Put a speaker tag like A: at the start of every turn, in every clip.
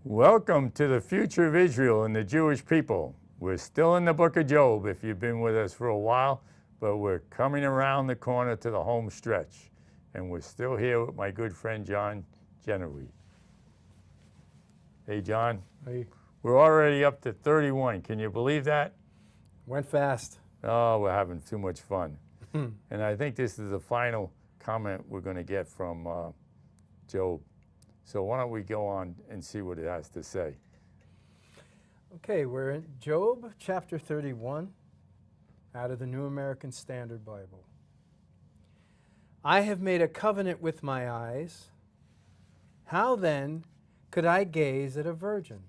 A: Welcome to the future of Israel and the Jewish people. We're still in the book of Job if you've been with us for a while, but we're coming around the corner to the home stretch. And we're still here with my good friend John Genoese. Hey, John.
B: Hey.
A: We're already up to 31. Can you believe that?
B: Went fast.
A: Oh, we're having too much fun. And I think this is the final comment we're going to get from Job. So why don't we go on and see what it has to say.
B: Okay, we're in Job chapter 31 out of the New American Standard Bible. I have made a covenant with my eyes. How then could I gaze at a virgin?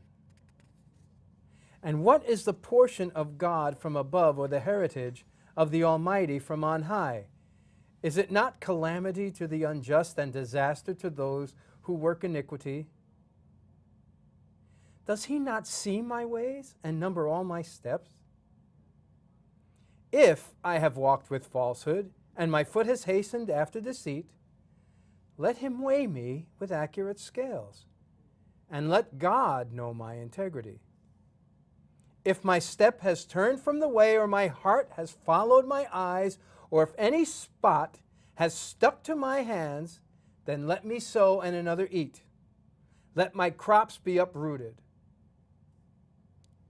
B: And what is the portion of God from above, or the heritage of the Almighty from on high? Is it not calamity to the unjust and disaster to those who work iniquity? Does he not see my ways and number all my steps? If I have walked with falsehood, and my foot has hastened after deceit, let him weigh me with accurate scales, and let God know my integrity. If my step has turned from the way, or my heart has followed my eyes, or if any spot has stuck to my hands, then let me sow and another eat. Let my crops be uprooted.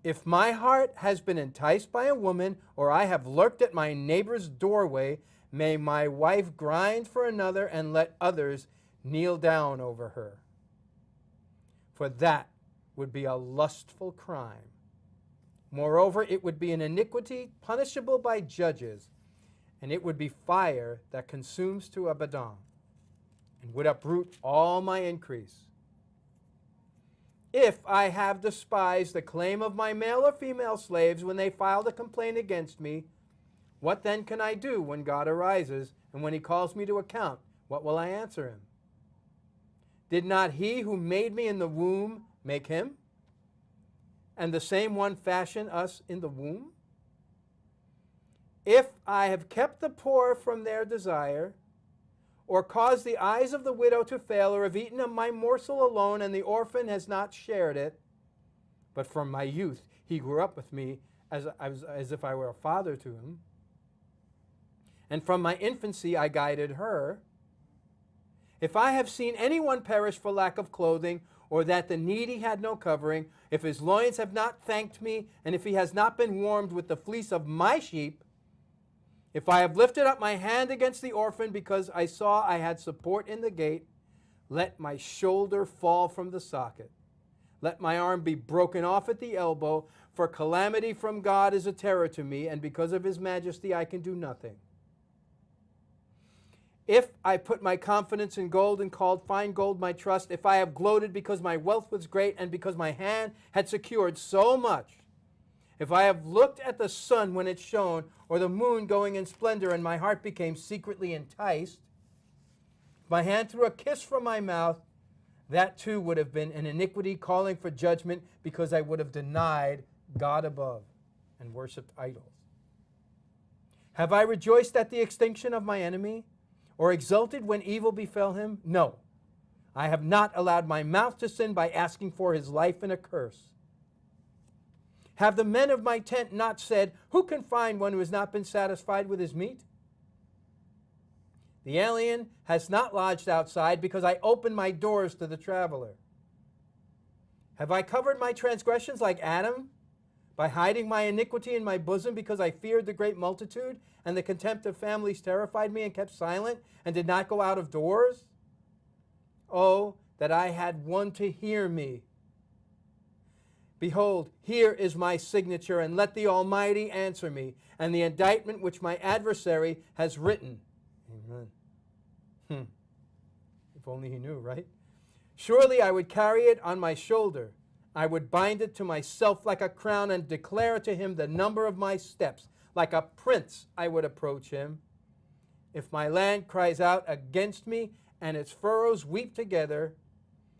B: If my heart has been enticed by a woman, or I have lurked at my neighbor's doorway, may my wife grind for another, and let others kneel down over her. For that would be a lustful crime. Moreover, it would be an iniquity punishable by judges, and it would be fire that consumes to Abaddon, and would uproot all my increase. If I have despised the claim of my male or female slaves when they filed a complaint against me, what then can I do when God arises, and when he calls me to account, what will I answer him? Did not he who made me in the womb make him? And the same one fashion us in the womb? If I have kept the poor from their desire, or caused the eyes of the widow to fail, or have eaten of my morsel alone, and the orphan has not shared it, but from my youth he grew up with me as if I were a father to him, and from my infancy I guided her. If I have seen anyone perish for lack of clothing, or that the needy had no covering, if his loins have not thanked me, and if he has not been warmed with the fleece of my sheep, if I have lifted up my hand against the orphan because I saw I had support in the gate, let my shoulder fall from the socket. Let my arm be broken off at the elbow, for calamity from God is a terror to me, and because of his majesty I can do nothing. If I put my confidence in gold and called fine gold my trust, if I have gloated because my wealth was great and because my hand had secured so much, if I have looked at the sun when it shone, or the moon going in splendor, and my heart became secretly enticed, if my hand threw a kiss from my mouth, that too would have been an iniquity calling for judgment, because I would have denied God above and worshipped idols. Have I rejoiced at the extinction of my enemy, or exulted when evil befell him? No, I have not allowed my mouth to sin by asking for his life in a curse. Have the men of my tent not said, who can find one who has not been satisfied with his meat? The alien has not lodged outside, because I opened my doors to the traveler. Have I covered my transgressions like Adam, by hiding my iniquity in my bosom, because I feared the great multitude, and the contempt of families terrified me, and kept silent, and did not go out of doors? Oh, that I had one to hear me. Behold, here is my signature, and let the Almighty answer me, and the indictment which my adversary has written. Amen. If only he knew, right? Surely I would carry it on my shoulder. I would bind it to myself like a crown, and declare to him the number of my steps. Like a prince I would approach him. If my land cries out against me, and its furrows weep together,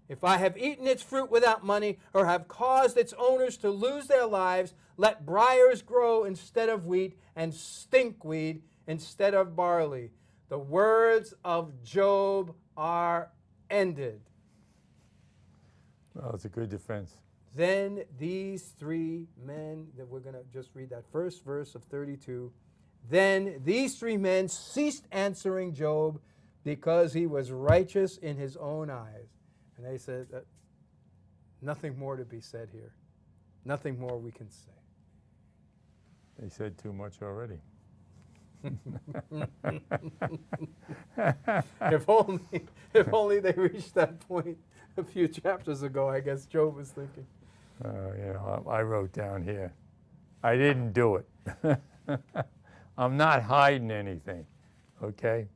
B: if I have eaten its fruit without money, or have caused its owners to lose their lives, let briars grow instead of wheat, and stinkweed instead of barley. The words of Job are ended.
A: Well, it's a good defense.
B: Then these three men, that we're going to just read that first verse of 32. Then these three men ceased answering Job because he was righteous in his own eyes. And they said, nothing more to be said here. Nothing more we can say.
A: They said too much already.
B: If only they reached that point a few chapters ago, I guess Job was thinking.
A: I wrote down here, I didn't do it. I'm not hiding anything, okay?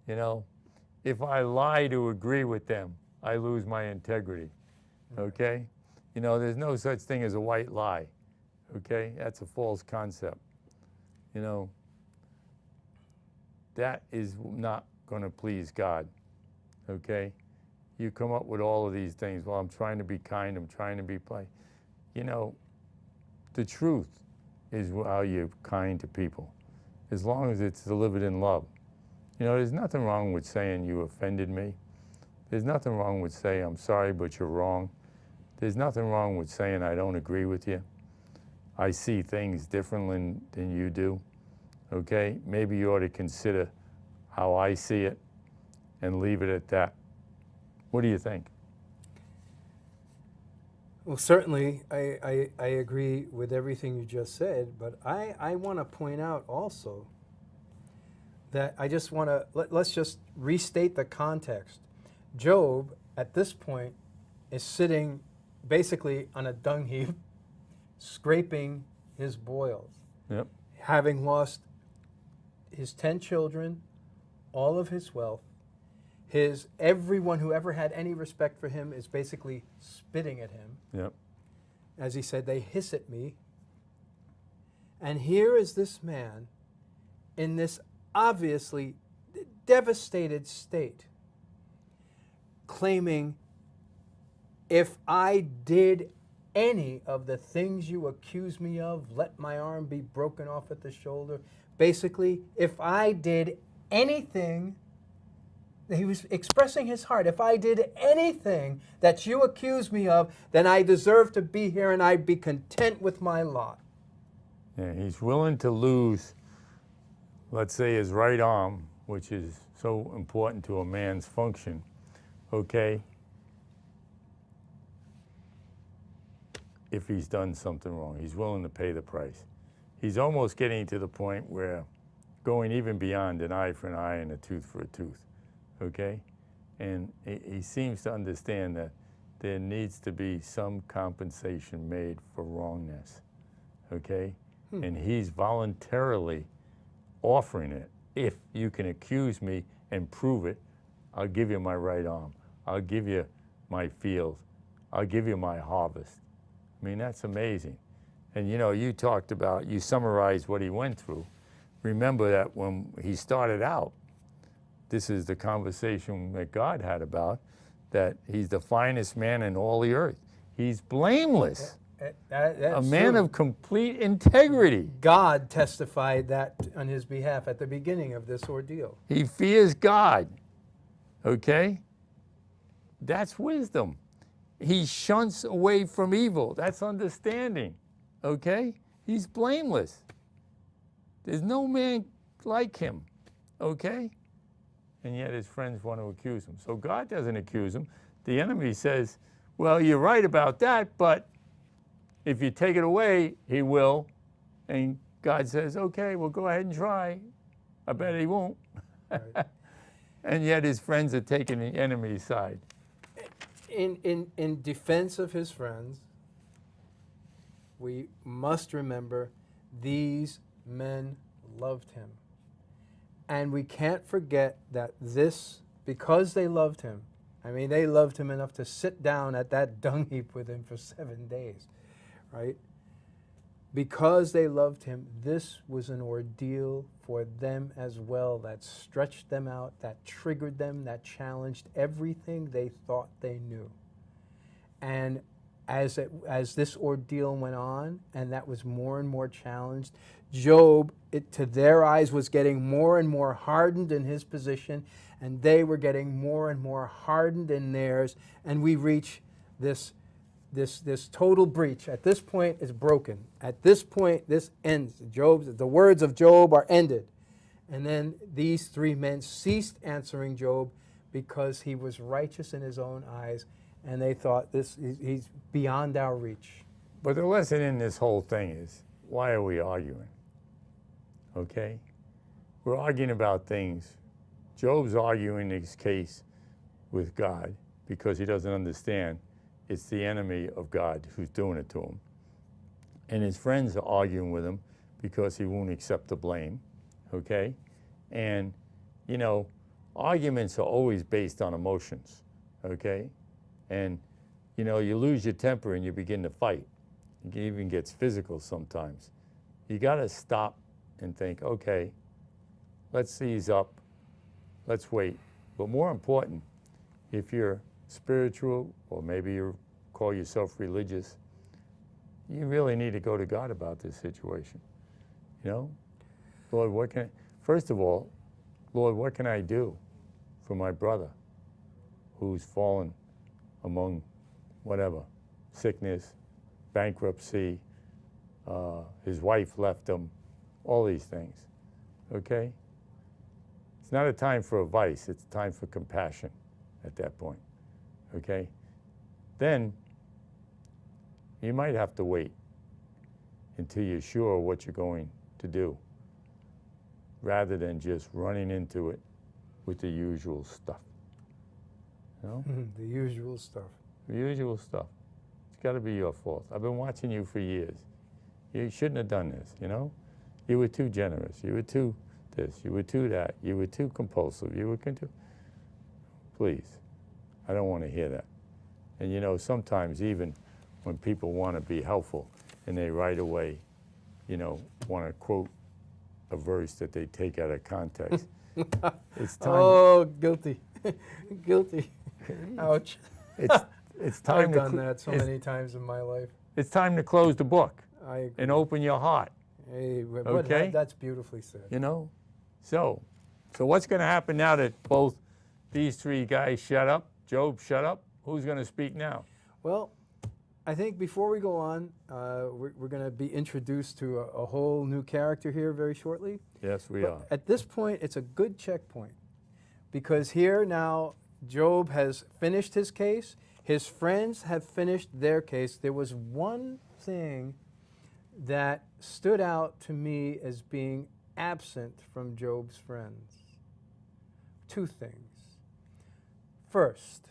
A: You know, if I lie to agree with them, I lose my integrity, okay? You know, there's no such thing as a white lie, okay? That's a false concept. You know, that is not going to please God, okay? You come up with all of these things. Well, I'm trying to be kind. I'm trying to be polite. You know, the truth is how you're kind to people, as long as it's delivered in love. You know, there's nothing wrong with saying you offended me. There's nothing wrong with saying I'm sorry, but you're wrong. There's nothing wrong with saying I don't agree with you. I see things differently than you do, okay? Maybe you ought to consider how I see it and leave it at that. What do you think?
B: Well, certainly, I agree with everything you just said, but I want to point out also that I just want to, let's just restate the context. Job, at this point, is sitting basically on a dung heap, scraping his boils.
A: Yep.
B: Having lost his 10 children, all of his wealth, everyone who ever had any respect for him is basically spitting at him.
A: Yep.
B: As he said, they hiss at me. And here is this man in this obviously devastated state, claiming, if I did any of the things you accuse me of, let my arm be broken off at the shoulder. Basically, if I did anything, he was expressing his heart, if I did anything that you accuse me of, then I deserve to be here and I'd be content with my lot.
A: Yeah, he's willing to lose, let's say, his right arm, which is so important to a man's function, okay? If he's done something wrong, he's willing to pay the price. He's almost getting to the point where going even beyond an eye for an eye and a tooth for a tooth, okay? And he seems to understand that there needs to be some compensation made for wrongness, okay? And he's voluntarily offering it. If you can accuse me and prove it, I'll give you my right arm. I'll give you my field. I'll give you my harvest. I mean, that's amazing. And you know, you summarized what he went through. Remember that when he started out, this is the conversation that God had about, that he's the finest man in all the earth. He's blameless. A man of complete integrity.
B: God testified that on his behalf at the beginning of this ordeal.
A: He fears God, okay? That's wisdom. He shunts away from evil. That's understanding, okay? He's blameless. There's no man like him, okay? And yet his friends want to accuse him. So God doesn't accuse him. The enemy says, well, you're right about that, but if you take it away, he will. And God says, okay, well, go ahead and try. I bet he won't. Right. And yet his friends are taking the enemy's side.
B: In defense of his friends, we must remember these men loved him. And we can't forget that because they loved him, I mean, they loved him enough to sit down at that dung heap with him for 7 days, right? Because they loved him, this was an ordeal for them as well that stretched them out, that triggered them, that challenged everything they thought they knew. And as this ordeal went on, and that was more and more challenged, Job, to their eyes, was getting more and more hardened in his position, and they were getting more and more hardened in theirs, and we reach this total breach. At this point, is broken. At this point, this ends. The words of Job are ended. And then these three men ceased answering Job because he was righteous in his own eyes, and they thought he's beyond our reach.
A: But the lesson in this whole thing is, why are we arguing? Okay? We're arguing about things. Job's arguing his case with God because he doesn't understand it's the enemy of God who's doing it to him. And his friends are arguing with him because he won't accept the blame. Okay? And, you know, arguments are always based on emotions. Okay? And, you know, you lose your temper and you begin to fight. It even gets physical sometimes. You got to stop and think, okay, let's ease up, let's wait. But more important, if you're spiritual, or maybe you call yourself religious, you really need to go to God about this situation. You know, Lord, first of all, Lord, what can I do for my brother who's fallen among whatever, sickness, bankruptcy, his wife left him, all these things, okay? It's not a time for advice, it's a time for compassion at that point, okay? Then you might have to wait until you're sure what you're going to do, rather than just running into it with the usual stuff, you know?
B: The usual stuff.
A: The usual stuff. It's got to be your fault. I've been watching you for years. You shouldn't have done this, you know? You were too generous. You were too this. You were too that. You were too compulsive. You were too... Please. I don't want to hear that. And, you know, sometimes even when people want to be helpful and they right away, you know, want to quote a verse that they take out of context, it's time...
B: Oh, guilty. Guilty. Ouch.
A: It's time
B: I've
A: to
B: done that so many times in my life.
A: It's time to close the book
B: I agree.
A: and open your heart.
B: Hey,
A: Okay?
B: That's beautifully said.
A: You know? So what's going to happen now that both these three guys shut up? Job shut up? Who's going to speak now?
B: Well, I think before we go on, we're going to be introduced to a whole new character here very shortly.
A: Yes, we
B: But
A: are.
B: at this point, it's a good checkpoint, because here now Job has finished his case. His friends have finished their case. There was one thing that stood out to me as being absent from Job's friends. Two things. First,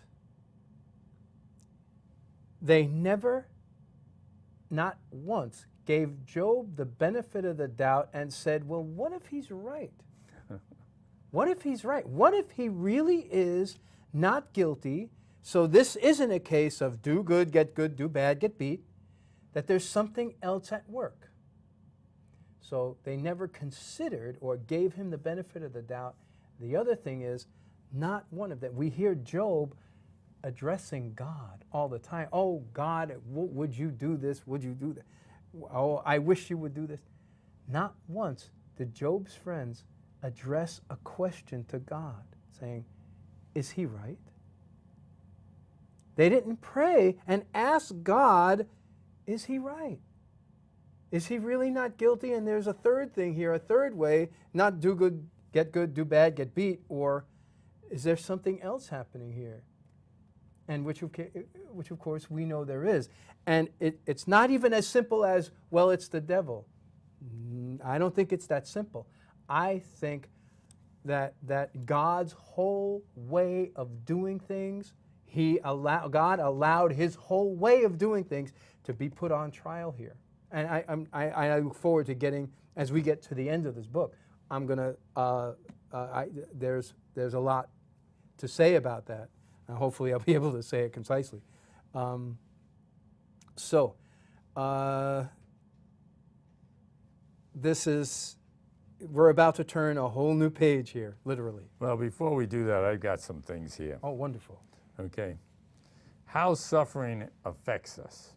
B: they never, not once, gave Job the benefit of the doubt and said, well, what if he's right? What if he's right? What if he really is not guilty? So this isn't a case of do good, do bad, get beat, that there's something else at work. So they never considered or gave him the benefit of the doubt. The other thing is, not one of them. We hear Job addressing God all the time. Oh, God, would you do this? Would you do that? Oh, I wish you would do this. Not once did Job's friends address a question to God, saying, is he right? They didn't pray and ask God, is he right? Is he really not guilty? And there's a third thing here, a third way, not do good, do bad, get beat, or is there something else happening here? And which of course we know there is. And it's not even as simple as, well, it's the devil. I don't think it's that simple. I think that God's whole way of doing things, God allowed his whole way of doing things to be put on trial here. And I look forward to getting, as we get to the end of this book, I'm going to, there's a lot to say about that. And hopefully I'll be able to say it concisely. We're about to turn a whole new page here, literally.
A: Well, before we do that, I've got some things here.
B: Oh, wonderful.
A: Okay. How suffering affects us.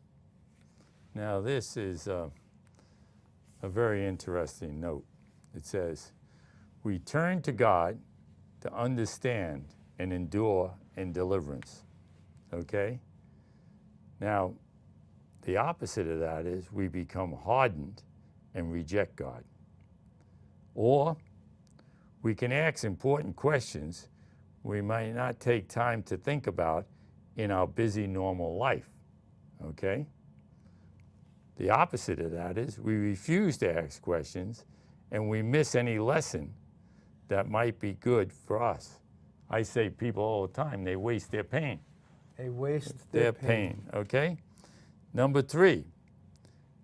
A: Now, this is a very interesting note. It says, we turn to God to understand and endure in deliverance. Okay? Now, the opposite of that is we become hardened and reject God. Or we can ask important questions we might not take time to think about in our busy normal life, okay? The opposite of that is we refuse to ask questions and we miss any lesson that might be good for us. I say people all the time, they waste their pain.
B: They waste their pain.
A: Okay? Number 3,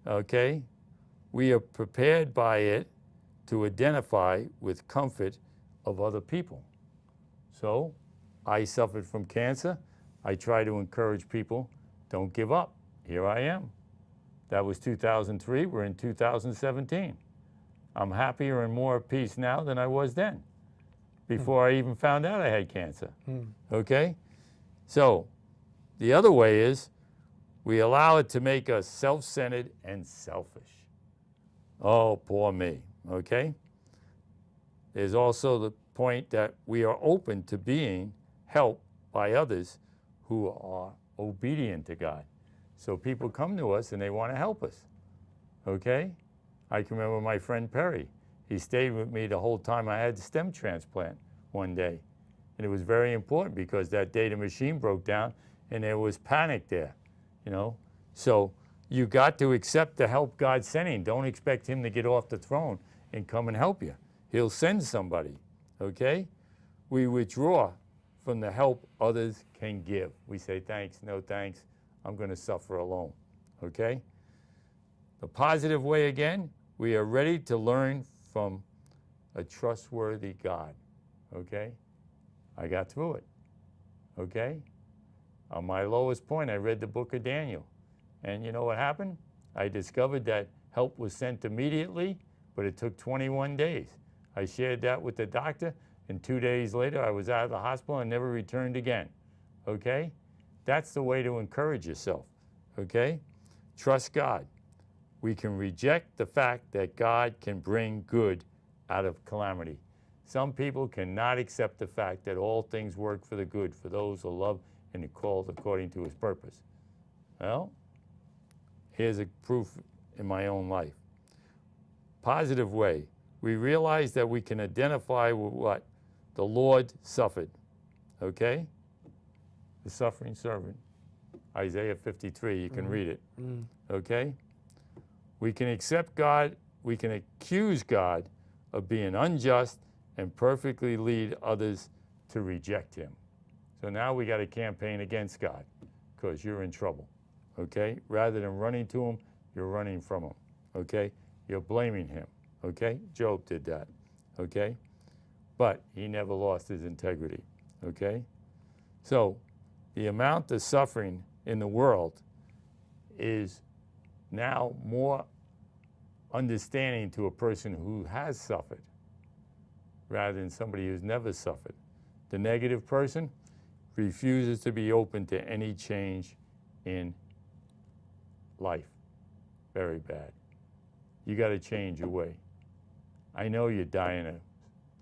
A: okay? We are prepared by it to identify with comfort of other people. So, I suffered from cancer. I try to encourage people, don't give up. Here I am. That was 2003. We're in 2017. I'm happier and more at peace now than I was then, before I even found out I had cancer. Okay? So, the other way is we allow it to make us self-centered and selfish. Oh, poor me. Okay? There's also the point that we are open to being helped by others who are obedient to God. So people come to us and they want to help us. Okay? I can remember my friend Perry. He stayed with me the whole time I had the stem transplant one day. And it was very important because that day the machine broke down and there was panic there, you know. So you got to accept the help God's sending. Don't expect him to get off the throne and come and help you. He'll send somebody, okay? We withdraw from the help others can give. We say, thanks, no thanks, I'm going to suffer alone, okay? The positive way again, we are ready to learn from a trustworthy God, okay? I got through it, okay? On my lowest point, I read the book of Daniel. And you know what happened? I discovered that help was sent immediately, but it took 21 days. I shared that with the doctor, and 2 days later, I was out of the hospital and never returned again, okay? That's the way to encourage yourself, okay? Trust God. We can reject the fact that God can bring good out of calamity. Some people cannot accept the fact that all things work for the good for those who love and are called according to his purpose. Well, here's a proof in my own life. Positive way. We realize that we can identify with what the Lord suffered, okay? The suffering servant. Isaiah 53, you can read it, okay? We can accept God, we can accuse God of being unjust and perfectly lead others to reject him. So now we got a campaign against God because you're in trouble, okay? Rather than running to him, you're running from him, okay? You're blaming him, okay? Job did that, okay? But he never lost his integrity, okay? So the amount of suffering in the world is now more understanding to a person who has suffered rather than somebody who's never suffered. The negative person refuses to be open to any change in life. Very bad. You got to change your way. I know you're dying of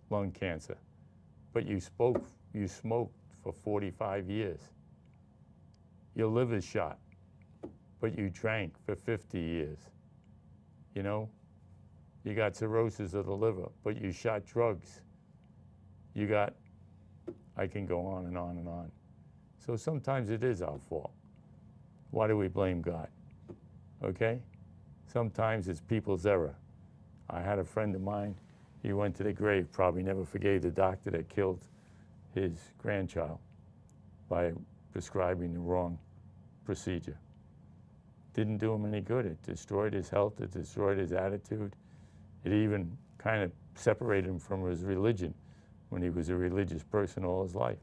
A: lung cancer, but you smoked for 45 years. Your liver's shot, but you drank for 50 years. You know, you got cirrhosis of the liver, but you shot drugs. You got, I can go on and on and on. So sometimes it is our fault. Why do we blame God? Okay? Sometimes it's people's error. I had a friend of mine, he went to the grave, probably never forgave the doctor that killed his grandchild by prescribing the wrong procedure. Didn't do him any good. It destroyed his health, it destroyed his attitude. It even kind of separated him from his religion when he was a religious person all his life.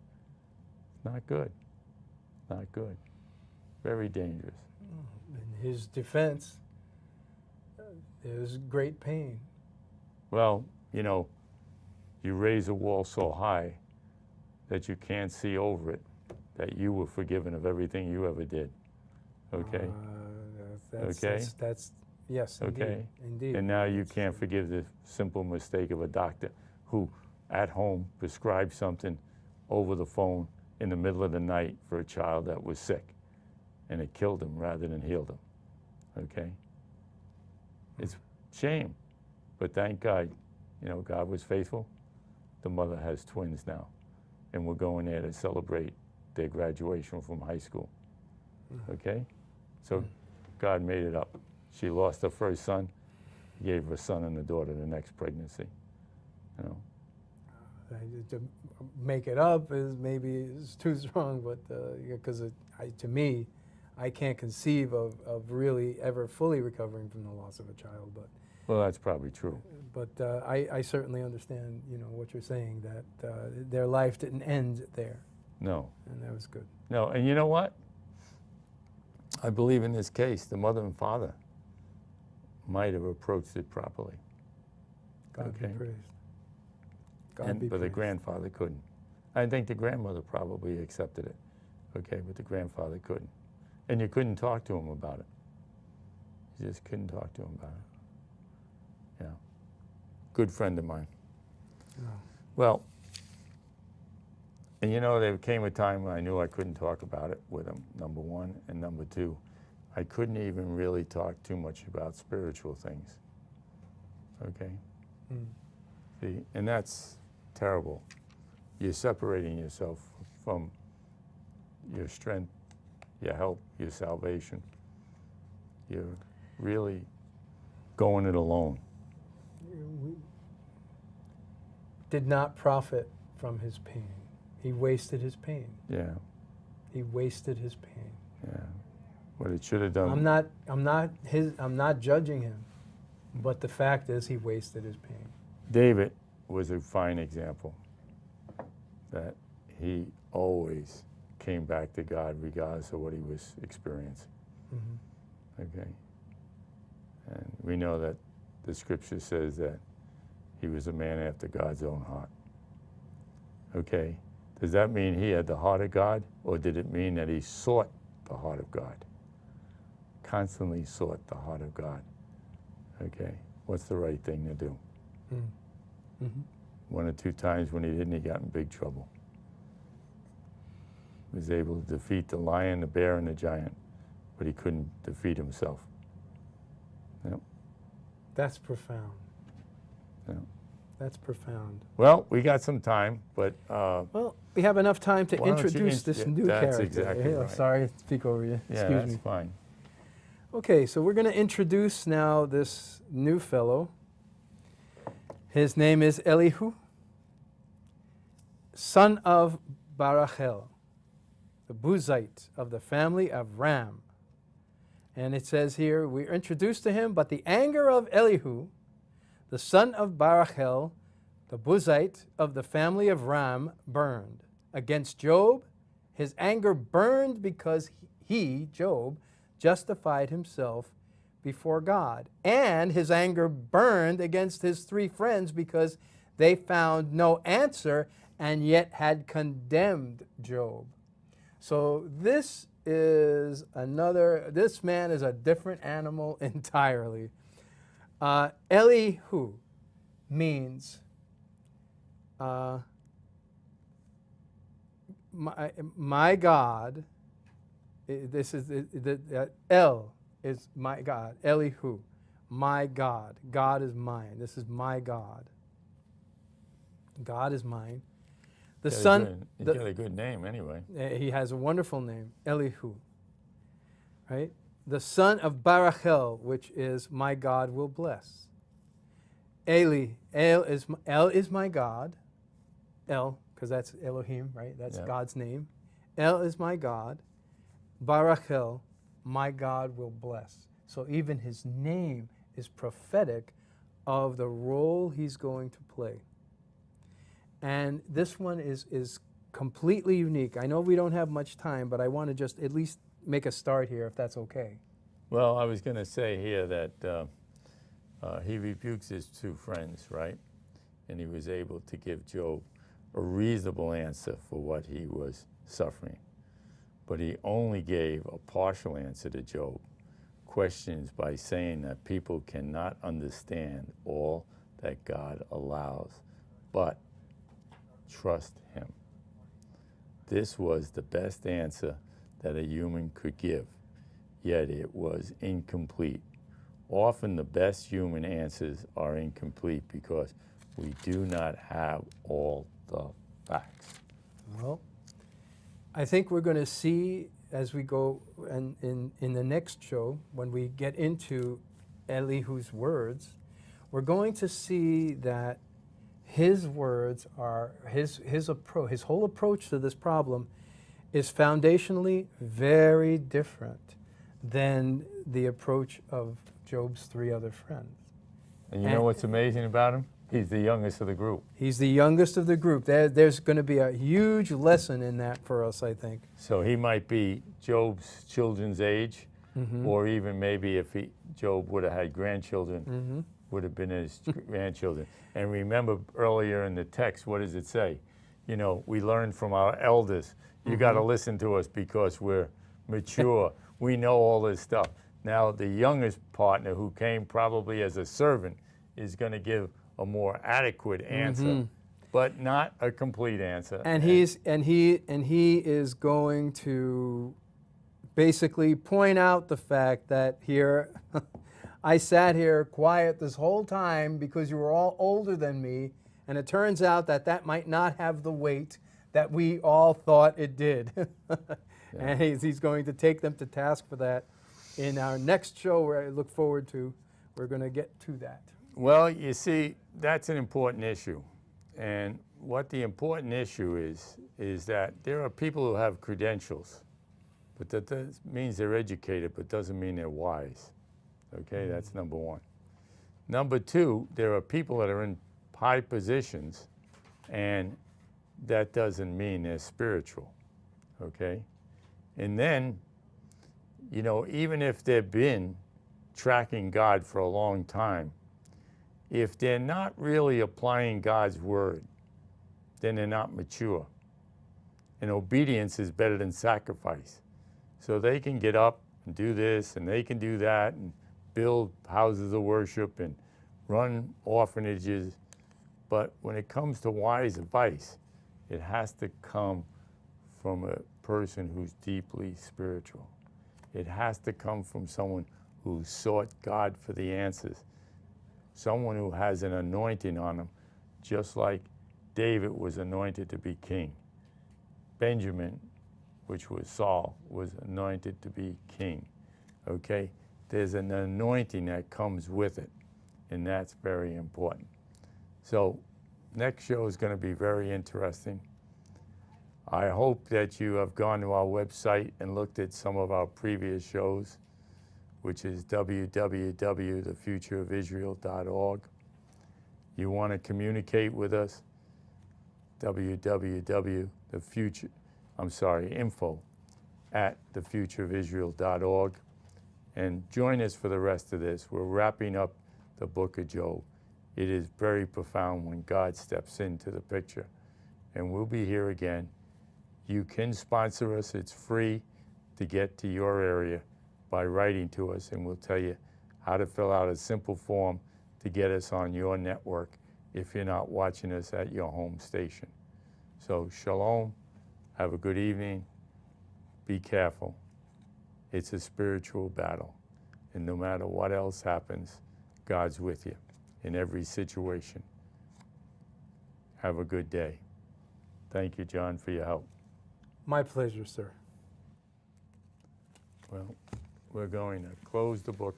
A: Not good. Not good. Very dangerous.
B: In his defense, there's great pain.
A: Well, you know, you raise a wall so high that you can't see over it, that you were forgiven of everything you ever did. Okay?
B: That's yes,
A: okay?
B: Indeed.
A: And now you can't forgive the simple mistake of a doctor who, at home, prescribed something over the phone in the middle of the night for a child that was sick. and it killed him rather than healed him. Okay? It's shame. But thank God, you know, God was faithful. The mother has twins now. And we're going there to celebrate their graduation from high school. Okay? So God made it up. She lost her first son. He gave her a son and a daughter the next pregnancy. You know?
B: To make it up is too strong, but because to me, I can't conceive of really ever fully recovering from the loss of a child. But
A: Well, that's probably true.
B: But I certainly understand, you know, what you're saying, that their life didn't end there.
A: No.
B: And that was good.
A: No, and you know what? I believe in this case, the mother and father might have approached it properly.
B: God
A: Okay.
B: be praised. God
A: And,
B: be
A: but the
B: praised.
A: grandfather couldn't. I think the grandmother probably accepted it. Okay, but the grandfather couldn't. And you couldn't talk to him about it. You just couldn't talk to him about it. Yeah. Good friend of mine.
B: Oh.
A: Well, and you know, there came a time when I knew I couldn't talk about it with him, number one. And number two, I couldn't even really talk too much about spiritual things. Okay? See, and that's terrible. You're separating yourself from your strength, your help, your salvation. You're really going it alone.
B: We did not profit from his pain. He wasted his pain.
A: Yeah,
B: He wasted his pain.
A: yeah. What it should have done.
B: I'm not judging him, but the fact is he wasted his pain.
A: David was a fine example that he always came back to God regardless of what he was experiencing. Okay? And we know that the scripture says that he was a man after God's own heart. Okay? Does that mean he had the heart of God, or did it mean that he sought the heart of God? Constantly sought the heart of God. Okay? What's the right thing to do? One or two times when he didn't, he got in big trouble. He was able to defeat the lion, the bear, and the giant, but he couldn't defeat himself. Yep.
B: That's profound.
A: Yep.
B: That's profound.
A: Well, we got some time, but
B: Well, we have enough time to
A: Why don't you
B: introduce this
A: yeah,
B: new
A: that's
B: character.
A: exactly
B: Hey,
A: right.
B: Sorry to speak over you.
A: yeah,
B: Excuse
A: that's
B: me.
A: fine.
B: Okay, so we're going to introduce now this new fellow. His name is Elihu, son of Barachel, the Buzite of the family of Ram. And it says here, we're introduced to him, but the anger of Elihu, the son of Barachel, the Buzite of the family of Ram, burned against Job. His anger burned because he, Job, justified himself before God. And his anger burned against his three friends because they found no answer and yet had condemned Job. So this man is a different animal entirely. Elihu means my God. This is El is my God. Elihu, my God. God is mine. This is my God. God is mine. The son.
A: He's got a good name anyway.
B: He has a wonderful name, Elihu. Right? The son of Barachel, which is my God will bless. El is my God. El, because that's Elohim, right? That's God's name. El is my God. Barachel, my God will bless. So even his name is prophetic of the role he's going to play. And this one is completely unique. I know we don't have much time, but I want to just at least make a start here, if that's okay.
A: Well, I was going to say here that he rebukes his two friends, right? And he was able to give Job a reasonable answer for what he was suffering. But he only gave a partial answer to Job. Questions by saying that people cannot understand all that God allows, but trust him. This was the best answer that a human could give. yet it was incomplete. Often the best human answers are incomplete because we do not have all the facts.
B: Well, I think we're going to see as we go in the next show, when we get into Elihu's words, we're going to see that his words are, his whole approach to this problem is foundationally very different than the approach of Job's three other friends.
A: And you know what's amazing about him? He's the youngest of the group.
B: He's the youngest of the group. There's going to be a huge lesson in that for us, I think.
A: So he might be Job's children's age, or even maybe if Job would have had grandchildren, would have been his grandchildren. And remember earlier in the text, what does it say? You know, we learned from our elders. You got to listen to us because we're mature. We know all this stuff. Now, the youngest partner, who came probably as a servant, is going to give a more adequate answer, but not a complete answer.
B: And he is going to basically point out the fact that here, I sat here quiet this whole time because you were all older than me, and it turns out that that might not have the weight that we all thought it did. And he's going to take them to task for that. In our next show, where I look forward to, we're going to get to that.
A: Well, you see, that's an important issue. And what the important issue is that there are people who have credentials, but that means they're educated, but doesn't mean they're wise. Okay, that's number one. Number two, there are people that are in high positions, and that doesn't mean they're spiritual. Okay? And then, you know, even if they've been tracking God for a long time, if they're not really applying God's word, then they're not mature. And obedience is better than sacrifice. So they can get up and do this, and they can do that, and build houses of worship and run orphanages. But when it comes to wise advice, it has to come from a person who's deeply spiritual. It has to come from someone who sought God for the answers. Someone who has an anointing on them, just like David was anointed to be king. Benjamin, which was Saul, was anointed to be king. Okay? There's an anointing that comes with it, and that's very important. So next show is going to be very interesting. I hope that you have gone to our website and looked at some of our previous shows, which is www.thefutureofisrael.org. You want to communicate with us, info@thefutureofisrael.org. And join us for the rest of this. We're wrapping up the book of Job. It is very profound when God steps into the picture. And we'll be here again. You can sponsor us. It's free to get to your area by writing to us, and we'll tell you how to fill out a simple form to get us on your network if you're not watching us at your home station. So shalom, have a good evening, be careful. It's a spiritual battle, and no matter what else happens, God's with you in every situation. Have a good day. Thank you, John, for your help.
B: My pleasure, sir.
A: Well, we're going to close the book